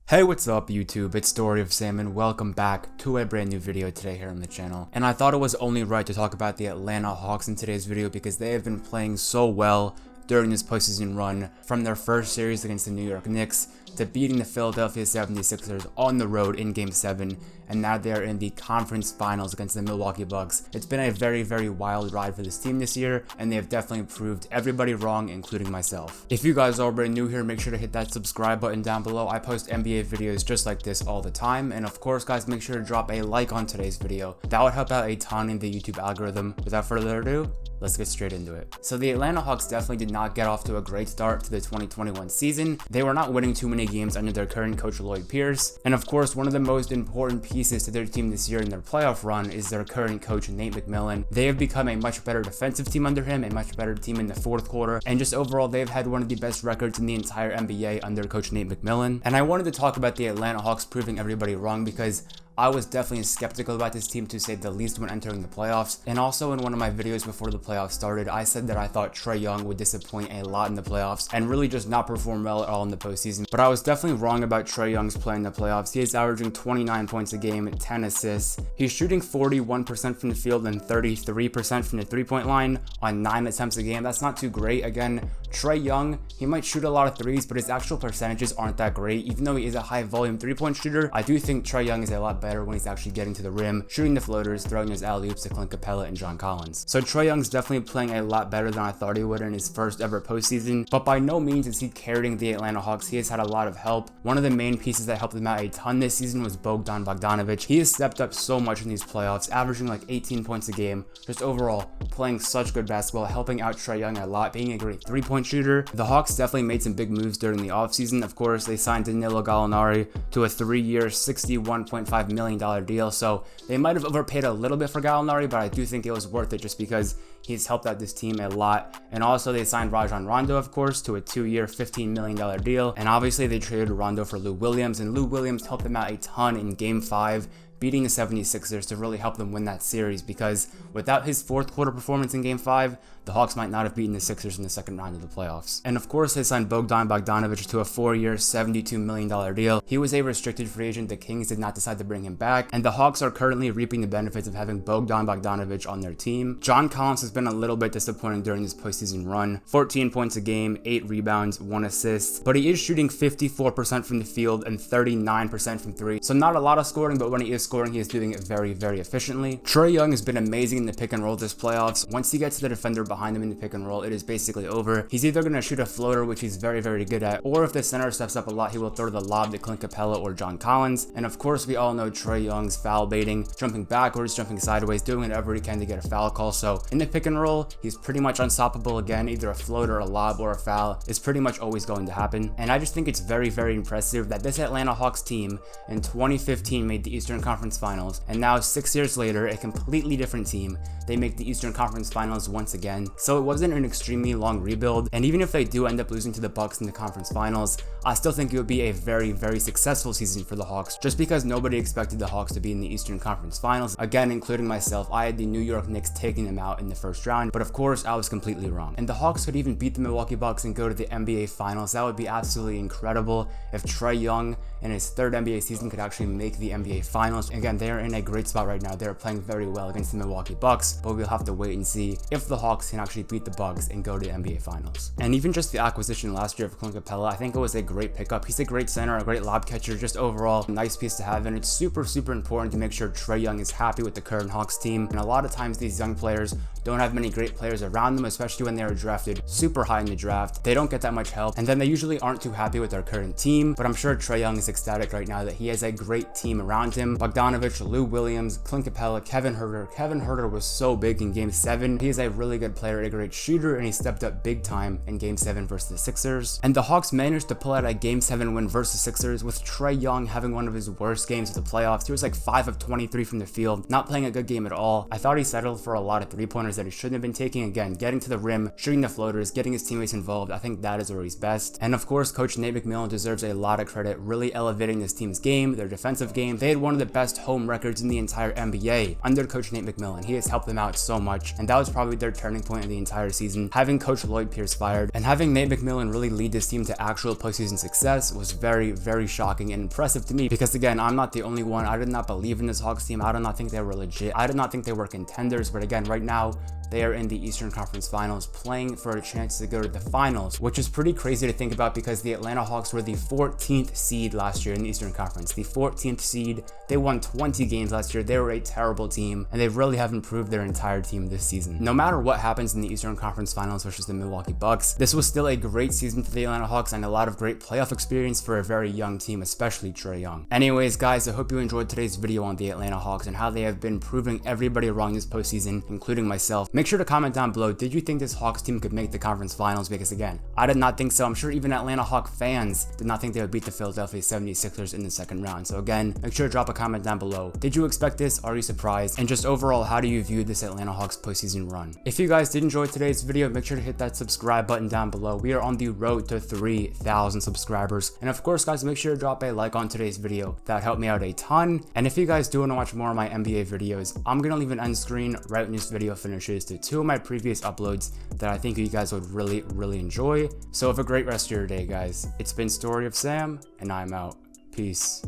Hey, what's up YouTube? It's Story of Sam and welcome back to a brand new video today here on the channel. And I thought it was only right to talk about the Atlanta Hawks in today's video because they have been playing so well during this postseason run, from their first series against the New York Knicks to beating the Philadelphia 76ers on the road in Game 7, and now they're in the conference finals against the Milwaukee Bucks. It's been a very wild ride for this team this year, and they have definitely proved everybody wrong, including myself. If you guys are brand new here, make sure to hit that subscribe button down below. I post NBA videos just like this all the time, and of course guys, make sure to drop a like on today's video. That would help out a ton in the YouTube algorithm. Without further ado, let's get straight into it. So the Atlanta Hawks definitely did not get off to a great start to the 2021 season. They were not winning too many games under their current coach Lloyd Pierce, and of course one of the most important pieces to their team this year in their playoff run is their current coach Nate McMillan. They have become a much better defensive team under him, a much better team in the fourth quarter, and just overall they've had one of the best records in the entire NBA under coach Nate McMillan. And I wanted to talk about the Atlanta Hawks proving everybody wrong because I was definitely skeptical about this team, to say the least, when entering the playoffs. And also in one of my videos before the playoffs started, I said that I thought Trae Young would disappoint a lot in the playoffs and really just not perform well at all in the postseason. But I was definitely wrong about Trae Young's play in the playoffs. He is averaging 29 points a game, 10 assists. He's shooting 41% from the field and 33% from the three-point line on 9 attempts a game. That's not too great. Again, Trae Young, he might shoot a lot of threes, but his actual percentages aren't that great. Even though he is a high volume three-point shooter, I do think Trae Young is a lot better when he's actually getting to the rim, shooting the floaters, throwing his alley-oops to Clint Capella and John Collins. So Trae Young's definitely playing a lot better than I thought he would in his first ever postseason, but by no means is he carrying the Atlanta Hawks. He has had a lot of help. One of the main pieces that helped him out a ton this season was Bogdan Bogdanovic. He has stepped up so much in these playoffs, averaging like 18 points a game, just overall playing such good basketball, helping out Trae Young a lot, being a great three-point shooter. The Hawks definitely made some big moves during the offseason. Of course, they signed Danilo Gallinari to a 3-year, $61.5 million deal. So they might have overpaid a little bit for Gallinari, but I do think it was worth it just because he's helped out this team a lot. And also they signed Rajon Rondo, of course, to a 2-year, $15 million deal. And obviously they traded Rondo for Lou Williams, and Lou Williams helped them out a ton in Game 5, beating the 76ers to really help them win that series, because without his fourth quarter performance in Game 5, the Hawks might not have beaten the Sixers in the second round of the playoffs. And of course, they signed Bogdan Bogdanovic to a 4-year, $72 million deal. He was a restricted free agent. The Kings did not decide to bring him back, and the Hawks are currently reaping the benefits of having Bogdan Bogdanovic on their team. John Collins has been a little bit disappointing during this postseason run. 14 points a game, 8 rebounds, 1 assist, but he is shooting 54% from the field and 39% from 3. So not a lot of scoring, but when he is scoring, he is doing it very efficiently. Trae Young has been amazing in the pick and roll this playoffs. Once he gets to the defender behind him in the pick and roll, it is basically over. He's either going to shoot a floater, which he's very good at, or if the center steps up a lot, he will throw the lob to Clint Capella or John Collins. And of course, we all know Trae Young's foul baiting, jumping backwards, jumping sideways, doing whatever he can to get a foul call. So in the pick and roll, he's pretty much unstoppable. Again, either a floater, a lob, or a foul is pretty much always going to happen. And I just think it's very impressive that this Atlanta Hawks team in 2015 made the Eastern Conference Finals, and now 6 years later, a completely different team, they make the Eastern Conference Finals once again. So it wasn't an extremely long rebuild, and even if they do end up losing to the Bucks in the conference finals, I still think it would be a very successful season for the Hawks, just because nobody expected the Hawks to be in the Eastern Conference Finals. Again, including myself, I had the New York Knicks taking them out in the first round, but of course I was completely wrong. And the Hawks could even beat the Milwaukee Bucks and go to the NBA Finals. That would be absolutely incredible if Trae Young in his third NBA season could actually make the NBA Finals. Again, they are in a great spot right now. They're playing very well against the Milwaukee Bucks, but we'll have to wait and see if the Hawks can actually beat the Bucks and go to the NBA Finals. And even just the acquisition last year of Clint Capella, I think it was a great pickup. He's a great center, a great lob catcher, just overall a nice piece to have, and it's super important to make sure Trae Young is happy with the current Hawks team. And a lot of times these young players don't have many great players around them, especially when they are drafted super high in the draft. They don't get that much help, and then they usually aren't too happy with their current team. But I'm sure Trae Young is ecstatic right now that he has a great team around him. Bogdanovic, Lou Williams, Clint Capella, Kevin Huerter. Kevin Huerter was so big in Game 7. He is a really good player, a great shooter, and he stepped up big time in Game 7 versus the Sixers. And the Hawks managed to pull out a Game 7 win versus the Sixers with Trae Young having one of his worst games of the playoffs. He was like 5 of 23 from the field, not playing a good game at all. I thought he settled for a lot of three-pointers that he shouldn't have been taking. Again, getting to the rim, shooting the floaters, getting his teammates involved. I think that is where he's best. And of course, Coach Nate McMillan deserves a lot of credit, really elevating this team's game, their defensive game. They had one of the best home records in the entire NBA under Coach Nate McMillan. He has helped them out so much, and that was probably their turning point in the entire season. Having Coach Lloyd Pierce fired and having Nate McMillan really lead this team to actual postseason success was very, very shocking and impressive to me, because again, I'm not the only one. I did not believe in this Hawks team. I did not think they were legit. I did not think they were contenders, but again, right now, they are in the Eastern Conference Finals, playing for a chance to go to the finals, which is pretty crazy to think about because the Atlanta Hawks were the 14th seed last year in the Eastern Conference. The 14th seed. They won 20 games last year. They were a terrible team, and they really have improved their entire team this season. No matter what happens in the Eastern Conference Finals versus the Milwaukee Bucks, this was still a great season for the Atlanta Hawks and a lot of great playoff experience for a very young team, especially Trae Young. Anyways, guys, I hope you enjoyed today's video on the Atlanta Hawks and how they have been proving everybody wrong this postseason, including myself. Make sure to comment down below, did you think this Hawks team could make the conference finals? Because again, I did not think so. I'm sure even Atlanta Hawk fans did not think they would beat the Philadelphia 76ers in the second round. So again, make sure to drop a comment down below. Did you expect this? Are you surprised? And just overall, how do you view this Atlanta Hawks postseason run? If you guys did enjoy today's video, make sure to hit that subscribe button down below. We are on the road to 3,000 subscribers. And of course, guys, make sure to drop a like on today's video. That helped me out a ton. And if you guys do want to watch more of my NBA videos, I'm going to leave an end screen right when this video finishes to 2 of my previous uploads that I think you guys would really enjoy. So have a great rest of your day, guys. It's been Story of Sam, and I'm out. Peace.